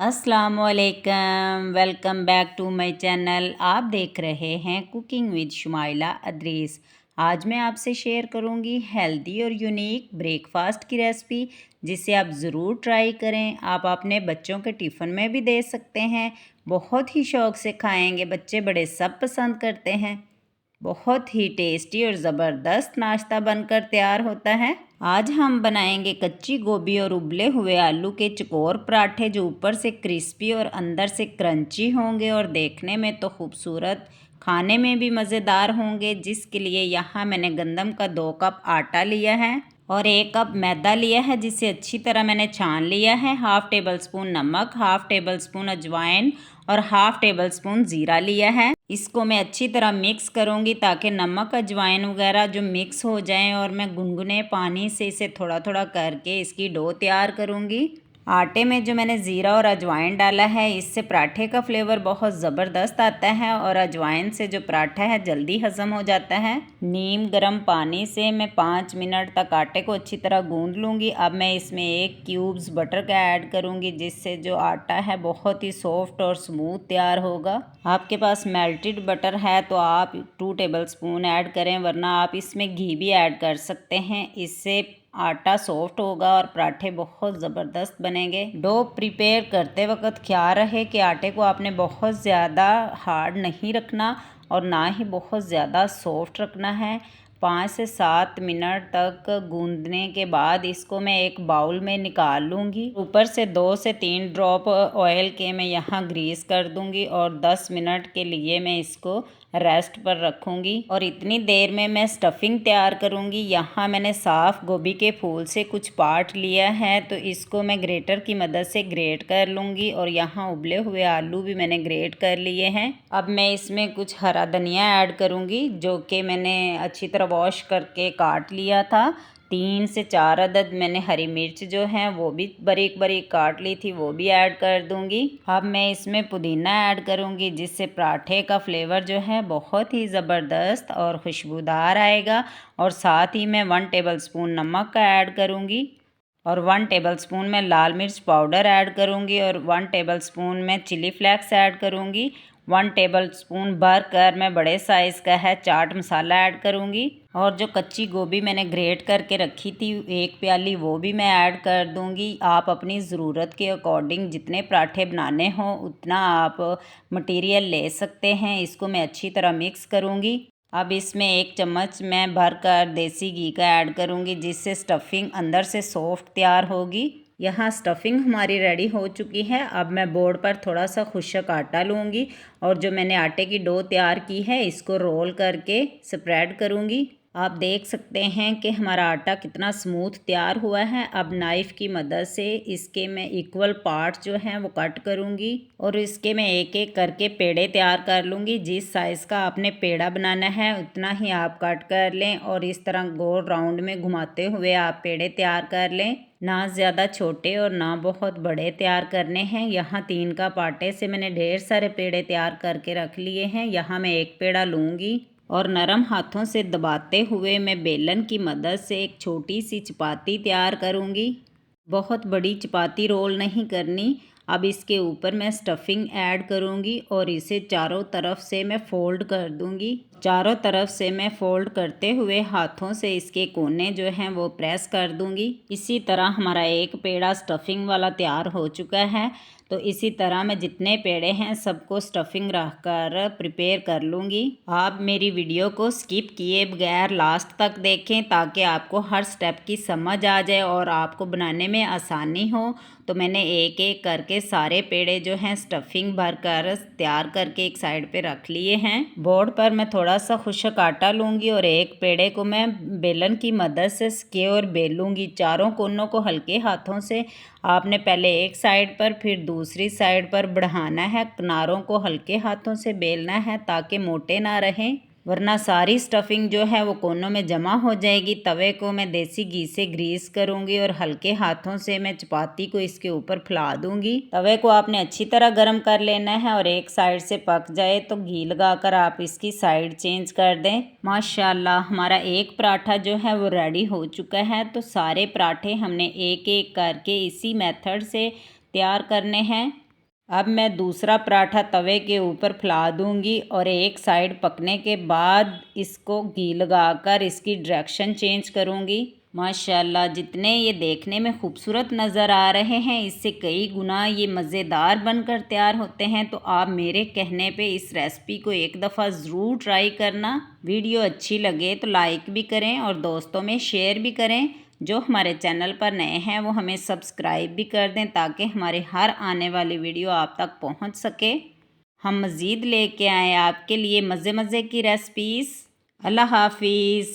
अस्सलामुअलैकुम, welcome back to my channel. आप देख रहे हैं कुकिंग विद शुमाइला अदरीस। आज मैं आपसे शेयर करूंगी हेल्दी और यूनिक ब्रेकफास्ट की रेसिपी, जिसे आप ज़रूर ट्राई करें। आप अपने बच्चों के टिफ़िन में भी दे सकते हैं, बहुत ही शौक़ से खाएंगे बच्चे, बड़े सब पसंद करते हैं। बहुत ही टेस्टी और ज़बरदस्त नाश्ता बनकर तैयार होता है। आज हम बनाएंगे कच्ची गोभी और उबले हुए आलू के चकोर पराठे, जो ऊपर से क्रिस्पी और अंदर से क्रंची होंगे और देखने में तो खूबसूरत, खाने में भी मज़ेदार होंगे। जिसके लिए यहाँ मैंने गंदम का 2 कप आटा लिया है और 1 कप मैदा लिया है, जिसे अच्छी तरह मैंने छान लिया है। हाफ़ टेबल स्पून नमक, हाफ़ टेबल स्पून अजवाइन और हाफ़ टेबल स्पून ज़ीरा लिया है। इसको मैं अच्छी तरह मिक्स करूँगी ताकि नमक अजवाइन वगैरह जो मिक्स हो जाएं, और मैं गुनगुने पानी से इसे थोड़ा थोड़ा करके इसकी डो तैयार करूँगी। आटे में जो मैंने ज़ीरा और अजवाइन डाला है, इससे पराठे का फ्लेवर बहुत ज़बरदस्त आता है, और अजवाइन से जो पराठा है जल्दी हज़म हो जाता है। नीम गर्म पानी से मैं 5 मिनट तक आटे को अच्छी तरह गूंद लूँगी। अब मैं इसमें 1 क्यूब्स बटर का ऐड करूँगी, जिससे जो आटा है बहुत ही सॉफ्ट और स्मूथ तैयार होगा। आपके पास मेल्टेड बटर है तो आप 2 टेबल स्पून ऐड करें, वरना आप इसमें घी भी ऐड कर सकते हैं। इससे आटा सॉफ्ट होगा और पराठे बहुत ज़बरदस्त बनेंगे। डो प्रिपेयर करते वक्त ख्याल रहे कि आटे को आपने बहुत ज़्यादा हार्ड नहीं रखना और ना ही बहुत ज़्यादा सॉफ्ट रखना है। 5 से 7 मिनट तक गूंदने के बाद इसको मैं एक बाउल में निकाल लूँगी। ऊपर से 2 से 3 ड्रॉप ऑयल के मैं यहाँ ग्रीस कर दूँगी और 10 मिनट के लिए मैं इसको रेस्ट पर रखूँगी। और इतनी देर में मैं स्टफिंग तैयार करूँगी। यहाँ मैंने साफ़ गोभी के फूल से कुछ पार्ट लिया है, तो इसको मैं ग्रेटर की मदद से ग्रेट कर लूँगी। और यहाँ उबले हुए आलू भी मैंने ग्रेट कर लिए हैं। अब मैं इसमें कुछ हरा धनिया ऐड करूँगी, जो कि मैंने अच्छी तरह वॉश करके काट लिया था। 3 से 4 अदद मैंने हरी मिर्च जो है वो भी बारीक बारीक काट ली थी, वो भी ऐड कर दूंगी। अब मैं इसमें पुदीना ऐड करूंगी, जिससे पराठे का फ्लेवर जो है बहुत ही ज़बरदस्त और खुशबूदार आएगा। और साथ ही मैं 1 टेबल स्पून नमक का ऐड करूंगी और 1 टेबल स्पून मैं लाल मिर्च पाउडर ऐड करूंगी और 1 टेबल स्पून मैं चिली फ्लेक्स ऐड करूंगी। 1 टेबल स्पून भर कर मैं बड़े साइज़ का है चाट मसाला ऐड करूंगी। और जो कच्ची गोभी मैंने ग्रेट करके रखी थी 1 प्याली, वो भी मैं ऐड कर दूंगी। आप अपनी ज़रूरत के अकॉर्डिंग जितने पराठे बनाने हों उतना आप मटेरियल ले सकते हैं। इसको मैं अच्छी तरह मिक्स करूंगी। अब इसमें 1 चम्मच मैं भरकर देसी घी का ऐड करूंगी, जिससे स्टफिंग अंदर से सॉफ्ट तैयार होगी। यहाँ स्टफिंग हमारी रेडी हो चुकी है। अब मैं बोर्ड पर थोड़ा सा खुश्क आटा लूँगी और जो मैंने आटे की डो तैयार की है इसको रोल करके स्प्रेड करूँगी। आप देख सकते हैं कि हमारा आटा कितना स्मूथ तैयार हुआ है। अब नाइफ़ की मदद से इसके मैं इक्वल पार्ट जो हैं वो कट करूँगी और इसके मैं एक एक करके पेड़े तैयार कर लूँगी। जिस साइज़ का आपने पेड़ा बनाना है उतना ही आप कट कर लें और इस तरह गोल राउंड में घुमाते हुए आप पेड़े तैयार कर लें। ना ज़्यादा छोटे और ना बहुत बड़े तैयार करने हैं। यहाँ 3 का आटे से मैंने ढेर सारे पेड़े तैयार करके रख लिए हैं। यहाँ मैं एक पेड़ा लूँगी और नरम हाथों से दबाते हुए मैं बेलन की मदद से एक छोटी सी चपाती तैयार करूँगी। बहुत बड़ी चपाती रोल नहीं करनी। अब इसके ऊपर मैं स्टफिंग ऐड करूँगी और इसे चारों तरफ से मैं फ़ोल्ड कर दूँगी। चारों तरफ से मैं फ़ोल्ड करते हुए हाथों से इसके कोने जो हैं वो प्रेस कर दूँगी। इसी तरह हमारा एक पेड़ा स्टफिंग वाला तैयार हो चुका है। तो इसी तरह मैं जितने पेड़े हैं सबको स्टफिंग रख कर प्रिपेयर कर लूँगी। आप मेरी वीडियो को स्किप किए बगैर लास्ट तक देखें, ताकि आपको हर स्टेप की समझ आ जाए और आपको बनाने में आसानी हो। तो मैंने एक एक करके सारे पेड़े जो हैं स्टफिंग भर कर तैयार करके एक साइड पे रख लिए हैं। बोर्ड पर मैं थोड़ा सा खुश्क आटा लूँगी और एक पेड़े को मैं बेलन की मदद से सिक्योर बेल लूँगी। चारों कोनों को हल्के हाथों से आपने पहले एक साइड पर फिर दूसरी साइड पर बढ़ाना है। किनारों को हल्के हाथों से बेलना है ताकि मोटे ना रहें, वरना सारी स्टफिंग जो है वो कोनों में जमा हो जाएगी। तवे को मैं देसी घी से ग्रीस करूँगी और हल्के हाथों से मैं चपाती को इसके ऊपर फैला दूँगी। तवे को आपने अच्छी तरह गर्म कर लेना है और एक साइड से पक जाए तो घी लगाकर आप इसकी साइड चेंज कर दें। माशाल्लाह हमारा एक पराठा जो है वो रेडी हो चुका है। तो सारे पराठे हमने एक एक करके इसी मेथड से तैयार करने हैं। अब मैं दूसरा पराठा तवे के ऊपर फैला दूंगी और एक साइड पकने के बाद इसको घी लगाकर इसकी डायरेक्शन चेंज करूंगी। माशाल्लाह, जितने ये देखने में खूबसूरत नज़र आ रहे हैं इससे कई गुना ये मज़ेदार बनकर तैयार होते हैं। तो आप मेरे कहने पे इस रेसिपी को एक दफ़ा ज़रूर ट्राई करना। वीडियो अच्छी लगे तो लाइक भी करें और दोस्तों में शेयर भी करें। जो हमारे चैनल पर नए हैं वो हमें सब्सक्राइब भी कर दें ताकि हमारे हर आने वाली वीडियो आप तक पहुंच सके। हम मज़ीद लेके आए आपके लिए मज़े मज़े की रेसिपीज़। अल्लाह हाफिज़।